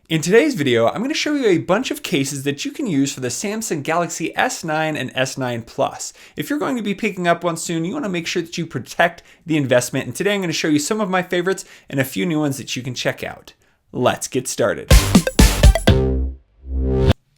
In today's video, I'm going to show you a bunch of cases that you can use for the Samsung Galaxy S9 and S9 Plus. If you're going to be picking up one soon, you want to make sure that you protect the investment. And today I'm going to show you some of my favorites and a few new ones that you can check out. Let's get started.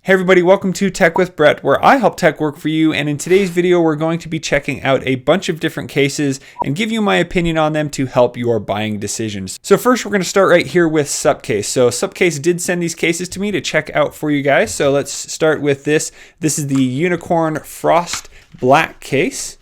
Hey everybody, welcome to Tech with Brett, where I help tech work for you. And in today's video, we're going to be checking out a bunch of different cases and give you my opinion on them to help your buying decisions. So first, we're going to start right here with Supcase. So Supcase did send these cases to me to check out for you guys. So let's start with this. This is the Unicorn Frost Black case.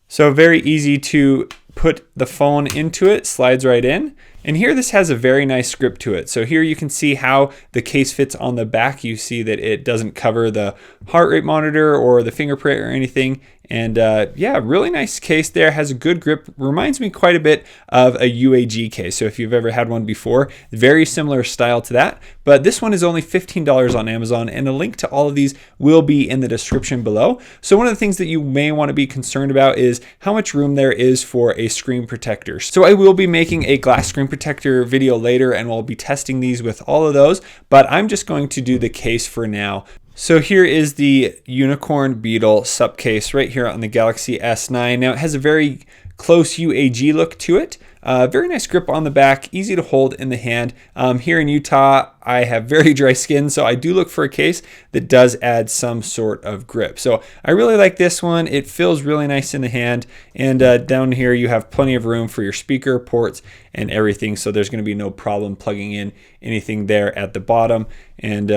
So very easy to put the phone into it, slides right in. And here this has a very nice grip to it. So here you can see how the case fits on the back. You see that it doesn't cover the heart rate monitor or the fingerprint or anything. And yeah, really nice case there, has a good grip. Reminds me quite a bit of a UAG case. So if you've ever had one before, very similar style to that. But this one is only $15 on Amazon, and a link to all of these will be in the description below. So one of the things that you may want to be concerned about is how much room there is for a screen protector. So I will be making a glass screen protector video later, and we'll be testing these with all of those, but I'm just going to do the case for now. So here is the Unicorn Beetle Supcase right here on the Galaxy S9. Now it has a very close UAG look to it. Very nice grip on the back, easy to hold in the hand. Here in Utah, I have very dry skin, so I do look for a case that does add some sort of grip. So I really like this one. It feels really nice in the hand. And down here, you have plenty of room for your speaker, ports, and everything. So there's going to be no problem plugging in anything there at the bottom. And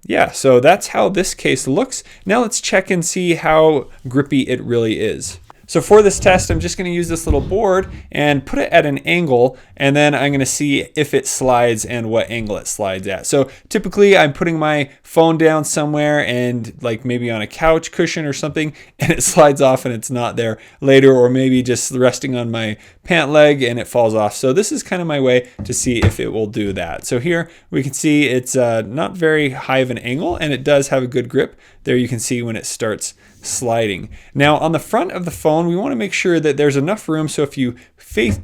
yeah, so that's how this case looks. Now let's check and see how grippy it really is. So for this test, I'm just going to use this little board and put it at an angle, and then I'm going to see if it slides and what angle it slides at. So typically I'm putting my phone down somewhere and like maybe on a couch cushion or something, and it slides off and it's not there later, or maybe just resting on my pant leg and it falls off. So this is kind of my way to see if it will do that. So here we can see it's not very high of an angle, and it does have a good grip. There you can see when it starts sliding. Now on the front of the phone, we want to make sure that there's enough room so if you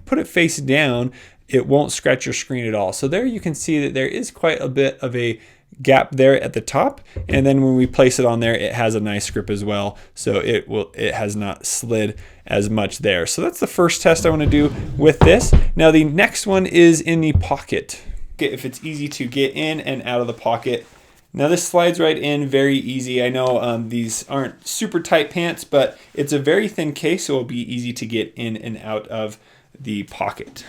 put it face down, it won't scratch your screen at all. So there you can see that there is quite a bit of a gap there at the top, and then when we place it on there, it has a nice grip as well, so it has not slid as much there. So that's the first test I want to do with this. Now the next one is in the pocket. If it's easy to get in and out of the pocket. Now this slides right in, very easy. I know these aren't super tight pants, but it's a very thin case, so it'll be easy to get in and out of the pocket.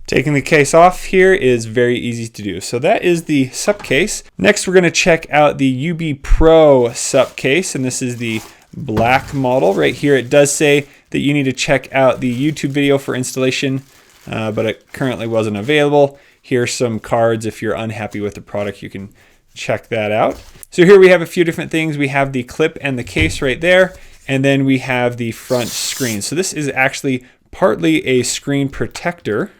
Taking the case off here is very easy to do. So that is the Supcase. Next, we're going to check out the UB Pro Supcase, and this is the black model. Right here, it does say that you need to check out the YouTube video for installation, but it currently wasn't available. Here's some cards. If you're unhappy with the product, you can check that out. So here we have a few different things. We have the clip and the case right there, and then we have the front screen. So this is actually partly a screen protector.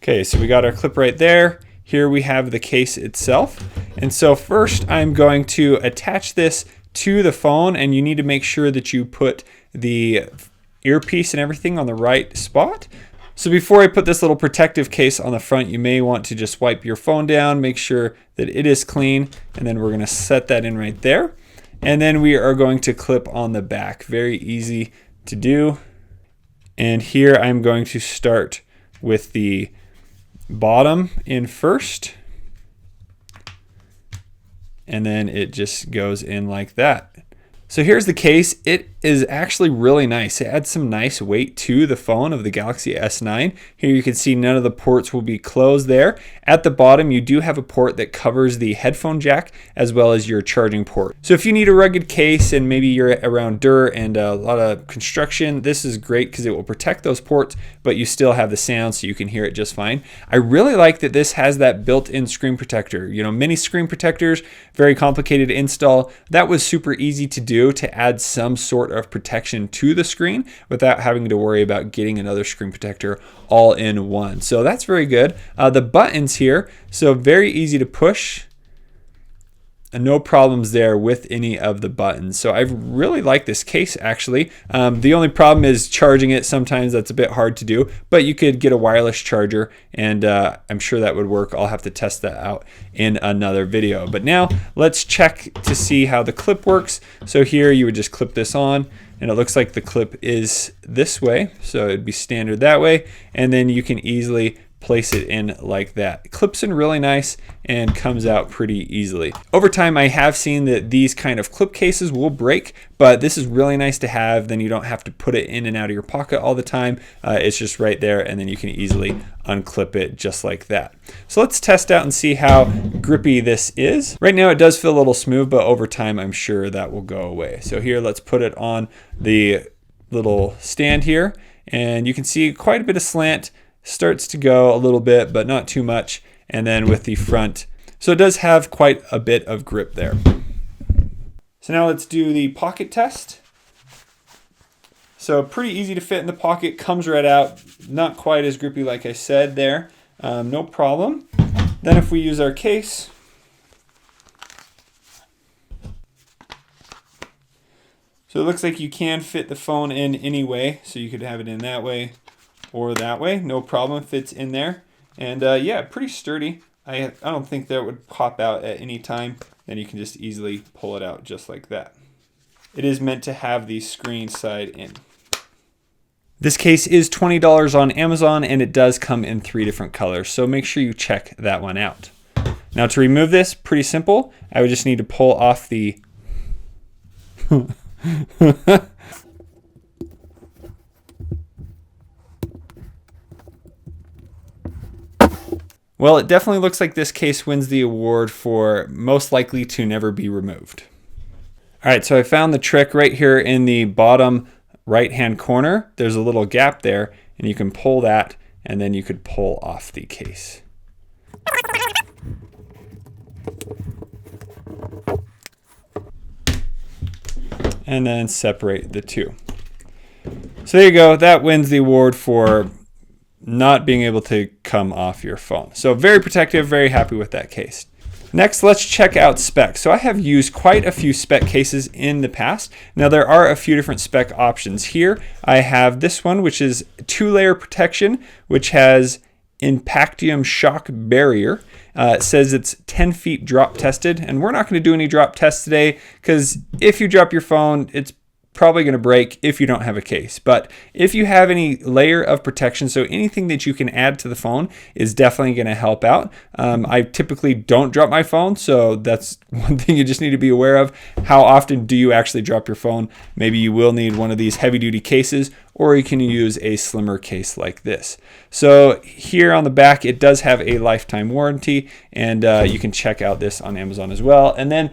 Okay, so we got our clip right there. Here we have the case itself. And so first I'm going to attach this to the phone, and you need to make sure that you put the earpiece and everything on the right spot. So before I put this little protective case on the front, you may want to just wipe your phone down, make sure that it is clean, and then we're going to set that in right there. And then we are going to clip on the back. Very easy to do. And here I'm going to start with the bottom in first, and then it just goes in like that. So here's the case. It is actually really nice. It adds some nice weight to the phone of the Galaxy S9. Here you can see none of the ports will be closed there. At the bottom, you do have a port that covers the headphone jack as well as your charging port. So if you need a rugged case and maybe you're around dirt and a lot of construction, this is great because it will protect those ports, but you still have the sound so you can hear it just fine. I really like that this has that built-in screen protector. You know, many screen protectors, very complicated to install. That was super easy to do, to add some sort of protection to the screen without having to worry about getting another screen protector all in one. So that's very good. The buttons here, so very easy to push. no problems there with any of the buttons. So I really like this case actually. The only problem is charging it. Sometimes that's a bit hard to do, but you could get a wireless charger, and I'm sure that would work. I'll have to test that out in another video. But now let's check to see how the clip works. So here you would just clip this on, and it looks like the clip is this way. So it'd be standard that way, and then you can easily place it in like that. It clips in really nice and comes out pretty easily. Over time, I have seen that these kind of clip cases will break, but this is really nice to have. Then you don't have to put it in and out of your pocket all the time. It's just right there, and then you can easily unclip it just like that. So let's test out and see how grippy this is. Right now it does feel a little smooth, but over time I'm sure that will go away. So here, let's put it on the little stand here, and you can see quite a bit of slant. Starts to go a little bit, but not too much. And then with the front, so it does have quite a bit of grip there. So now let's do the pocket test. So pretty easy to fit in the pocket, comes right out, not quite as grippy like I said there, no problem. Then if we use our case, so it looks like you can fit the phone in any way, so you could have it in that way or that way, no problem, fits in there. And yeah, pretty sturdy. I don't think that would pop out at any time. Then you can just easily pull it out just like that. It is meant to have the screen side in. This case is $20 on Amazon, and it does come in 3 different colors, so make sure you check that one out. Now to remove this, pretty simple. I would just need to pull off the Well, it definitely looks like this case wins the award for most likely to never be removed. All right, so I found the trick right here in the bottom right-hand corner. There's a little gap there, and you can pull that, and then you could pull off the case. And then separate the two. So there you go. That wins the award for not being able to come off your phone. So very protective, very happy with that case. Next, let's check out Speck. So I have used quite a few Speck cases in the past. Now there are a few different Speck options here. I have this one, which is 2-layer protection, which has Impactium shock barrier. It says it's 10 feet drop tested, and we're not going to do any drop tests today because if you drop your phone, it's probably going to break if you don't have a case. But if you have any layer of protection, so anything that you can add to the phone is definitely going to help out. I typically don't drop my phone, so that's one thing you just need to be aware of. How often do you actually drop your phone? Maybe you will need one of these heavy duty cases, or you can use a slimmer case like this. So here on the back, it does have a lifetime warranty, and you can check out this on Amazon as well. And then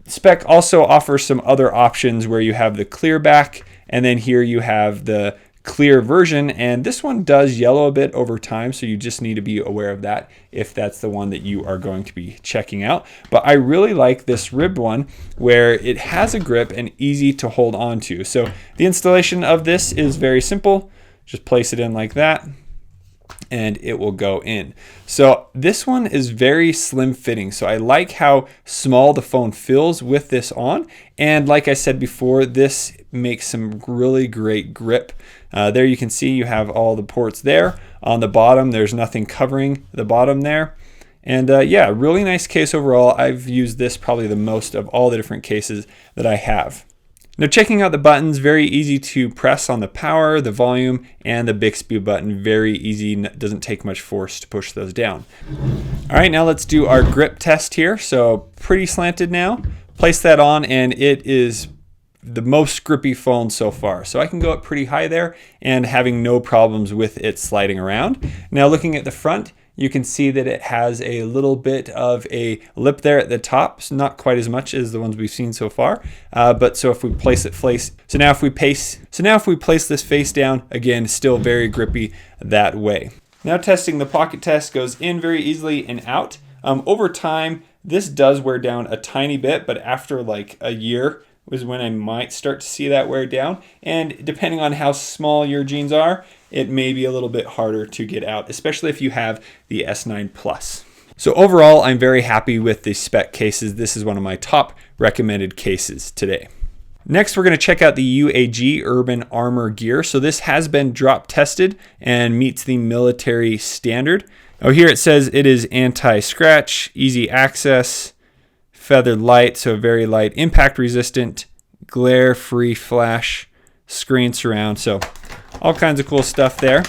Speck also offers some other options where you have the clear back, and then here you have the clear version, and this one does yellow a bit over time, so you just need to be aware of that if that's the one that you are going to be checking out. But I really like this ribbed one where it has a grip and easy to hold on to. So the installation of this is very simple. Just place it in like that, and it will go in. So this one is very slim fitting. So I like how small the phone feels with this on. And like I said before, this makes some really great grip. There you can see you have all the ports there. On the bottom, there's nothing covering the bottom there. And yeah, really nice case overall. I've used this probably the most of all the different cases that I have. Now checking out the buttons, very easy to press on the power, the volume, and the Bixby button. Very easy, doesn't take much force to push those down. All right, now let's do our grip test here. So pretty slanted now. Place that on, and it is the most grippy phone so far. So I can go up pretty high there and having no problems with it sliding around. Now looking at the front, you can see that it has a little bit of a lip there at the top, so not quite as much as the ones we've seen so far. But so if we place it so now if we place this face down, again, still very grippy that way. Now testing the pocket test, goes in very easily and out. Over time, this does wear down a tiny bit, but after like a year was when I might start to see that wear down. And depending on how small your jeans are, it may be a little bit harder to get out, especially if you have the S9 Plus. So overall, I'm very happy with the Speck cases. This is one of my top recommended cases today. Next, we're going to check out the UAG Urban Armor Gear. So this has been drop tested and meets the military standard. Oh, here it says it is anti-scratch, easy access, feathered light, so very light, impact resistant, glare-free flash, screen surround. So all kinds of cool stuff there.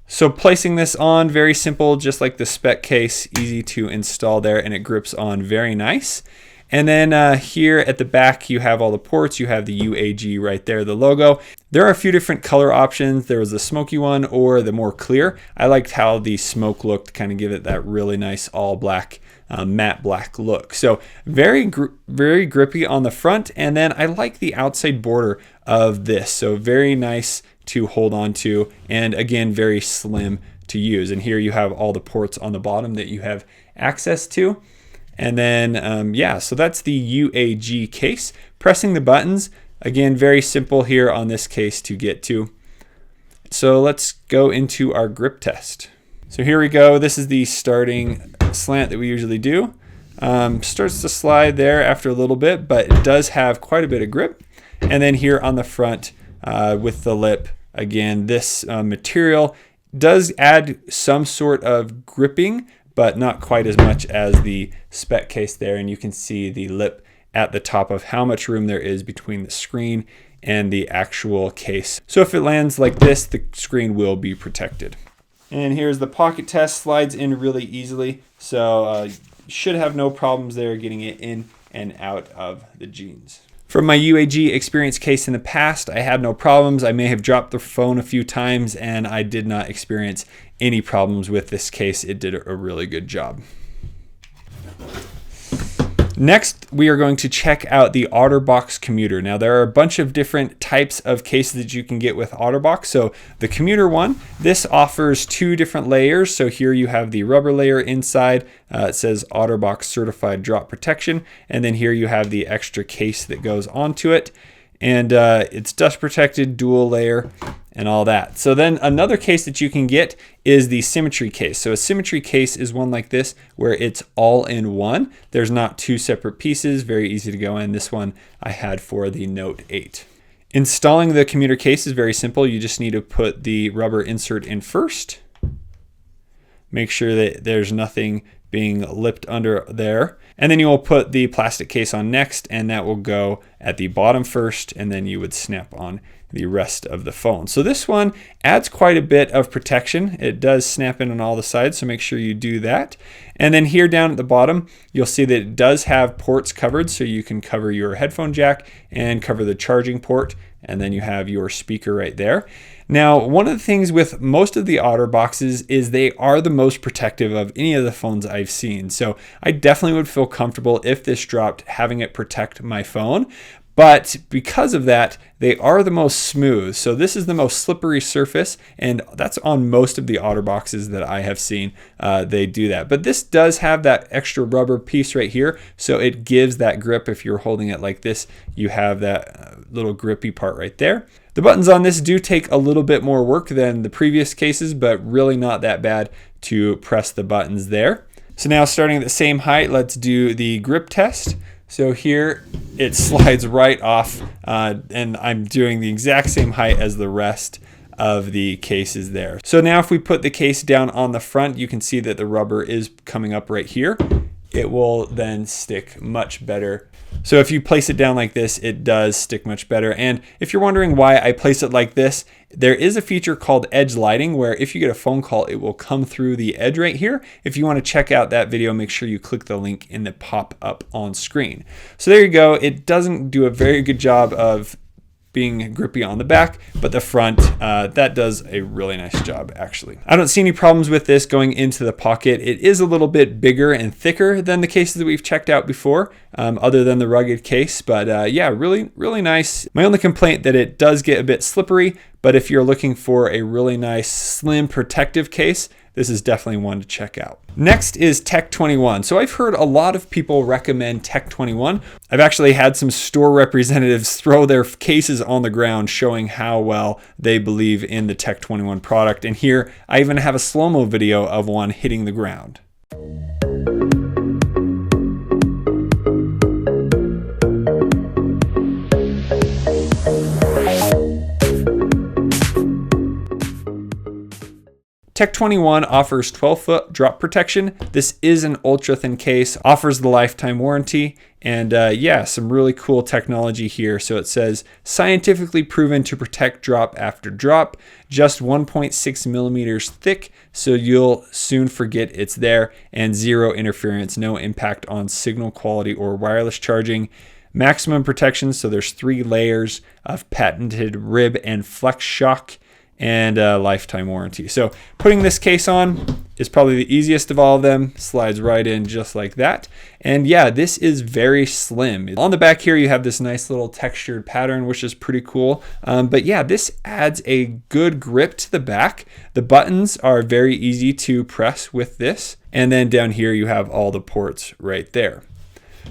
So placing this on, very simple, just like the Speck case, easy to install there, and it grips on very nice. And then here at the back, you have all the ports. You have the UAG right there, the logo. There are a few different color options. There was the smoky one or the more clear. I liked how the smoke looked, kind of give it that really nice all black, matte black look. So very grippy on the front. And then I like the outside border of this. So very nice to hold on to. And again, very slim to use. And here you have all the ports on the bottom that you have access to. And then, yeah, so that's the UAG case. Pressing the buttons, again, very simple here on this case to get to. So let's go into our grip test. So here we go. This is the starting slant that we usually do. Starts to slide there after a little bit, but it does have quite a bit of grip. And then here on the front with the lip, again, this material does add some sort of gripping, but not quite as much as the Speck case there. And you can see the lip at the top of how much room there is between the screen and the actual case. So if it lands like this, the screen will be protected. And here's the pocket test, slides in really easily. So should have no problems there getting it in and out of the jeans. From my UAG experience case in the past, I had no problems. I may have dropped the phone a few times and I did not experience any problems with this case. It did a really good job. Next, we are going to check out the Otter Box Commuter. Now, there are a bunch of different types of cases that you can get with Otterbox. So the Commuter one, this offers two different layers. So here you have the rubber layer inside. It says Otterbox Certified Drop Protection. And then here you have the extra case that goes onto it. And it's dust protected, dual layer, and all that. So then another case that you can get is the symmetry case. So a symmetry case is one like this where it's all in one. There's not two separate pieces, very easy to go in. This one I had for the Note 8. Installing the commuter case is very simple. You just need to put the rubber insert in first. Make sure that there's nothing being lipped under there. And then you will put the plastic case on next, and that will go at the bottom first, and then you would snap on the rest of the phone. So this one adds quite a bit of protection. It does snap in on all the sides, so make sure you do that. And then here down at the bottom, you'll see that it does have ports covered, so you can cover your headphone jack and cover the charging port, and then you have your speaker right there. Now, one of the things with most of the Otter boxes is they are the most protective of any of the phones I've seen. So I definitely would feel comfortable if this dropped having it protect my phone. But because of that, they are the most smooth. So this is the most slippery surface, and that's on most of the Otter boxes that I have seen. They do that. But this does have that extra rubber piece right here, so it gives that grip. If you're holding it like this, you have that little grippy part right there. The buttons on this do take a little bit more work than the previous cases, but really not that bad to press the buttons there. So now starting at the same height, let's do the grip test. So here it slides right off, and I'm doing the exact same height as the rest of the cases there. So now if we put the case down on the front, you can see that the rubber is coming up right here. It will then stick much better. So if you place it down like this, it does stick much better. And if you're wondering why I place it like this, there is a feature called edge lighting where if you get a phone call, it will come through the edge right here. If you want to check out that video, make sure you click the link in the pop-up on screen. So there you go. It doesn't do a very good job of being grippy on the back, but the front, that does a really nice job actually. I don't see any problems with this going into the pocket. It is a little bit bigger and thicker than the cases that we've checked out before, other than the rugged case, but yeah, really nice. My only complaint that it does get a bit slippery, but if you're looking for a really nice slim protective case, this is definitely one to check out. Next is Tech 21. So I've heard a lot of people recommend Tech 21. I've actually had some store representatives throw their cases on the ground showing how well they believe in the Tech 21 product. And here I even have a slow-mo video of one hitting the ground. Tech 21 offers 12-foot drop protection. This is an ultra thin case, offers the lifetime warranty, and yeah, some really cool technology here. So it says scientifically proven to protect drop after drop, just 1.6 millimeters thick, so you'll soon forget it's there, and zero interference, no impact on signal quality or wireless charging. Maximum protection, so there's 3 layers of patented rib and flex shock, and a lifetime warranty. So putting this case on is probably the easiest of all of them. Slides right in just like that. And yeah, this is very slim. On the back here, you have this nice little textured pattern, which is pretty cool. But yeah, this adds a good grip to the back. The buttons are very easy to press with this. And then down here, you have all the ports right there.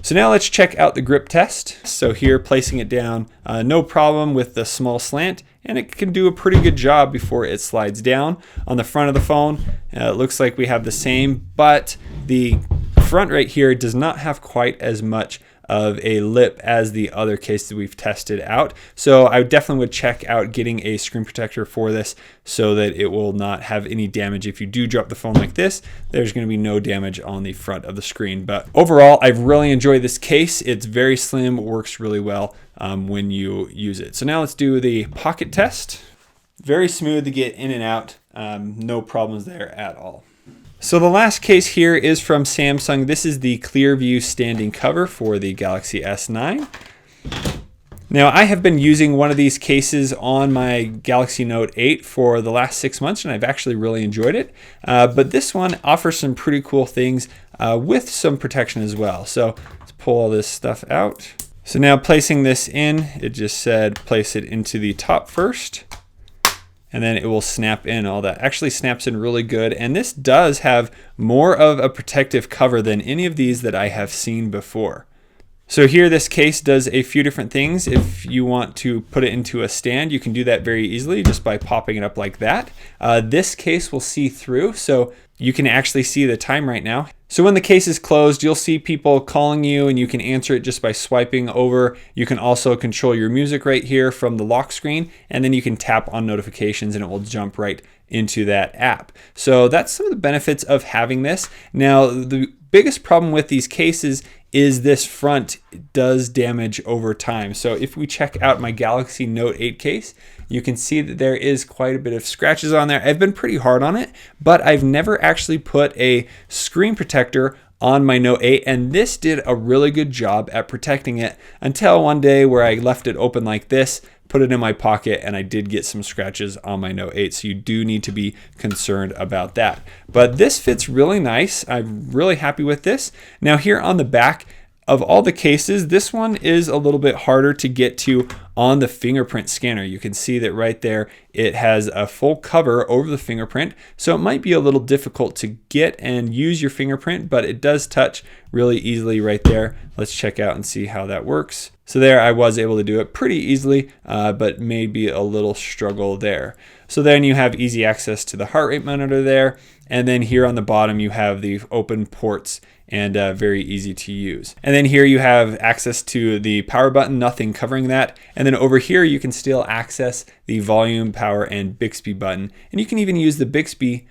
So now let's check out the grip test. So here, placing it down, no problem with the small slant, and it can do a pretty good job before it slides down. On the front of the phone, it looks like we have the same, but the front right here does not have quite as much of a lip as the other cases we've tested out. So I definitely would check out getting a screen protector for this so that it will not have any damage. If you do drop the phone like this, there's going to be no damage on the front of the screen. But overall, I've really enjoyed this case. It's very slim, works really well when you use it. So now let's do the pocket test. Very smooth to get in and out. No problems there at all. So the last case here is from Samsung. This is the Clearview standing cover for the Galaxy S9. Now I have been using one of these cases on my Galaxy Note 8 for the last 6 months, and I've actually really enjoyed it. But this one offers some pretty cool things with some protection as well. So let's pull all this stuff out. So now placing this in, it just said place it into the top first, and then it will snap in. All that actually snaps in really good. And this does have more of a protective cover than any of these that I have seen before. So here this case does a few different things. If you want to put it into a stand, you can do that very easily just by popping it up like that. This case will see through, so you can actually see the time right now. So when the case is closed, you'll see people calling you and you can answer it just by swiping over. You can also control your music right here from the lock screen, and then you can tap on notifications and it will jump right into that app. So that's some of the benefits of having this. Now, the biggest problem with these cases is this front does damage over time. So if we check out my Galaxy Note 8 case, you can see that there is quite a bit of scratches on there. I've been pretty hard on it, but I've never actually put a screen protector on my Note 8, and this did a really good job at protecting it until one day where I left it open like this, put it in my pocket, and I did get some scratches on my Note 8, so you do need to be concerned about that. But this fits really nice. I'm really happy with this. Now here on the back, of all the cases, this one is a little bit harder to get to on the fingerprint scanner. You can see that right there, it has a full cover over the fingerprint. So it might be a little difficult to get and use your fingerprint, but it does touch really easily right there. Let's check out and see how that works. So there I was able to do it pretty easily, but maybe a little struggle there. So then you have easy access to the heart rate monitor there. And then here on the bottom, you have the open ports and very easy to use. And then here you have access to the power button, nothing covering that. And then over here, you can still access the volume, power, and Bixby button. And you can even use the Bixby.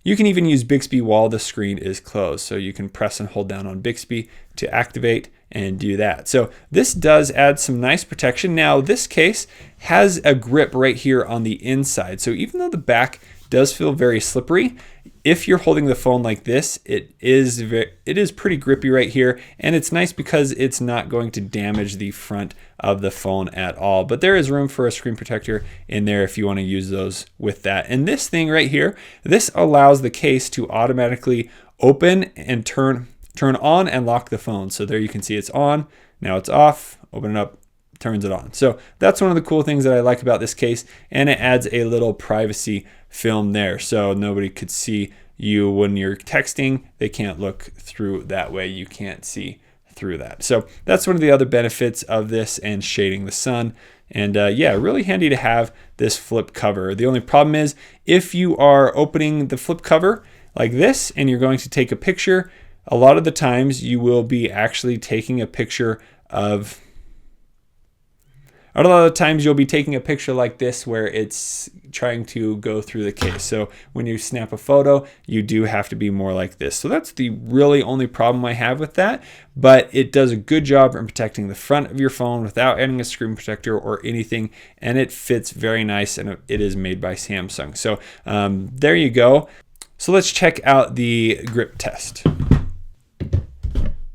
You can even use Bixby while the screen is closed. So you can press and hold down on Bixby to activate and do that. So this does add some nice protection. Now this case has a grip right here on the inside. So even though the back does feel very slippery, if you're holding the phone like this, it is pretty grippy right here, and it's nice because it's not going to damage the front of the phone at all. But there is room for a screen protector in there if you want to use those with that. And this thing right here, this allows the case to automatically open and turn on and lock the phone. So there you can see it's on, now it's off, open it up, turns it on. So that's one of the cool things that I like about this case, and it adds a little privacy film there so nobody could see you when you're texting. They can't look through that way. You can't see through that. So that's one of the other benefits of this, and shading the sun. And yeah, really handy to have this flip cover. The only problem is if you are opening the flip cover like this and you're going to take a picture, a lot of the times you will be actually taking a picture of a lot of the times you'll be taking a picture like this where it's trying to go through the case. So when you snap a photo, you do have to be more like this. So that's the really only problem I have with that, but it does a good job in protecting the front of your phone without adding a screen protector or anything, and it fits very nice, and it is made by Samsung. So there you go. So let's check out the grip test.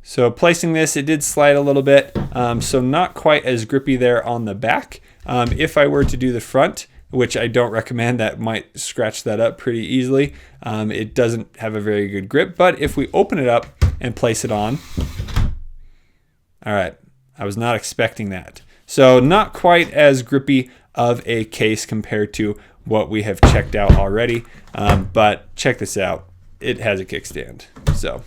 So placing this, it did slide a little bit, so not quite as grippy there on the back. If I were to do the front, which I don't recommend, that might scratch that up pretty easily. It doesn't have a very good grip, but if we open it up and place it on, all right, I was not expecting that. So not quite as grippy of a case compared to what we have checked out already, but check this out. It has a kickstand, so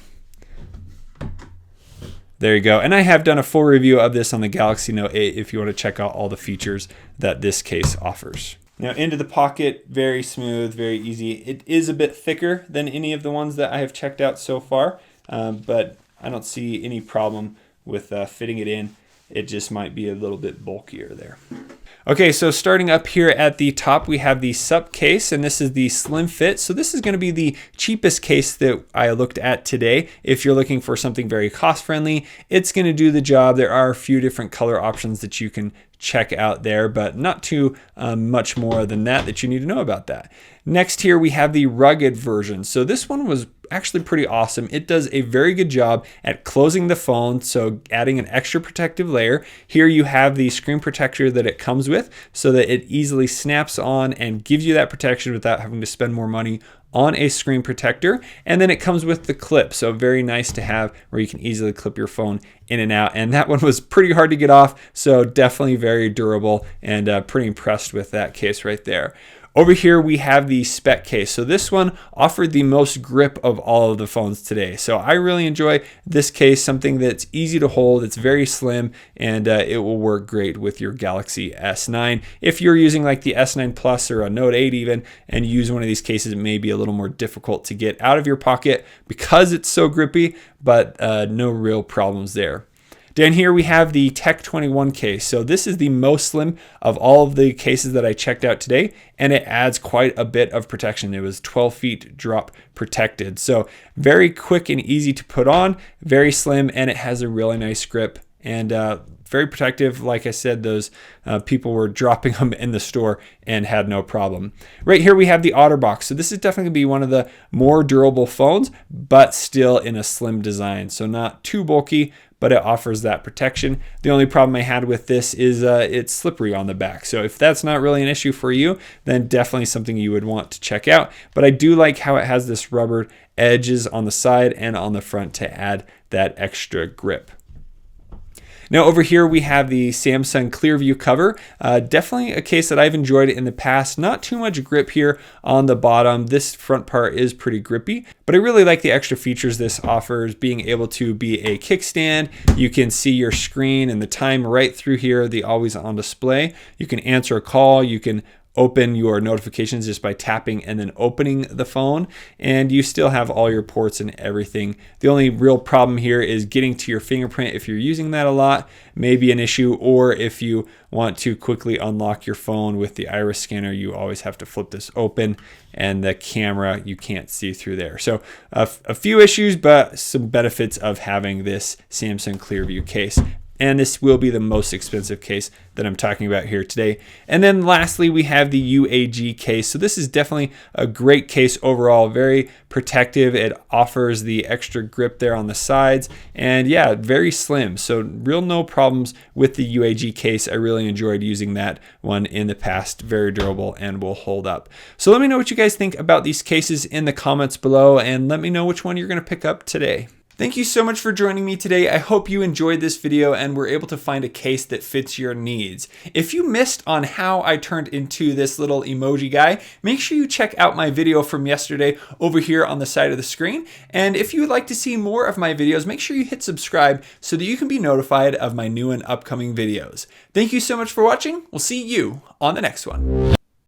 there you go. And I have done a full review of this on the Galaxy Note 8 if you want to check out all the features that this case offers. Now into the pocket, very smooth, very easy. It is a bit thicker than any of the ones that I have checked out so far, but I don't see any problem with fitting it in. It just might be a little bit bulkier there. Okay, so starting up here at the top, we have the Supcase, and this is the slim fit. So this is going to be the cheapest case that I looked at today. If you're looking for something very cost friendly, it's going to do the job. There are a few different color options that you can check out there, but not too much more than that you need to know about that. Next here we have the rugged version. So this one was actually pretty awesome. It does a very good job at closing the phone, so adding an extra protective layer. Here you have the screen protector that it comes with so that it easily snaps on and gives you that protection without having to spend more money on a screen protector. And then it comes with the clip, so very nice to have where you can easily clip your phone in and out. And that one was pretty hard to get off, so definitely very durable, and pretty impressed with that case right there. Over here we have the Speck case. So this one offered the most grip of all of the phones today. So I really enjoy this case, something that's easy to hold, it's very slim, and it will work great with your Galaxy S9. If you're using like the S9 Plus or a Note 8 even, and you use one of these cases, it may be a little more difficult to get out of your pocket because it's so grippy, but no real problems there. Down here we have the Tech 21 case. So this is the most slim of all of the cases that I checked out today, and it adds quite a bit of protection. It was 12 feet drop protected. So very quick and easy to put on, very slim, and it has a really nice grip, and very protective. Like I said, those people were dropping them in the store and had no problem. Right here we have the Otterbox. So this is definitely going to be one of the more durable phones, but still in a slim design. So not too bulky, but it offers that protection. The only problem I had with this is it's slippery on the back. So if that's not really an issue for you, then definitely something you would want to check out. But I do like how it has this rubber edges on the side and on the front to add that extra grip. Now over here we have the Samsung Clearview cover. Definitely a case that I've enjoyed in the past. Not too much grip here on the bottom. This front part is pretty grippy, but I really like the extra features this offers, being able to be a kickstand. You can see your screen and the time right through here, the always on display. You can answer a call, you can open your notifications just by tapping and then opening the phone, and you still have all your ports and everything. The only real problem here is getting to your fingerprint. If you're using that a lot, may be an issue, or if you want to quickly unlock your phone with the iris scanner, you always have to flip this open, and the camera you can't see through there. So a few issues, but some benefits of having this Samsung Clearview case. And this will be the most expensive case that I'm talking about here today. And then lastly, we have the UAG case. So this is definitely a great case overall, very protective. It offers the extra grip there on the sides, and yeah, very slim. So real no problems with the UAG case. I really enjoyed using that one in the past, very durable and will hold up. So let me know what you guys think about these cases in the comments below, and let me know which one you're gonna pick up today. Thank you so much for joining me today. I hope you enjoyed this video and were able to find a case that fits your needs. If you missed on how I turned into this little emoji guy, make sure you check out my video from yesterday over here on the side of the screen. And if you would like to see more of my videos, make sure you hit subscribe so that you can be notified of my new and upcoming videos. Thank you so much for watching. We'll see you on the next one.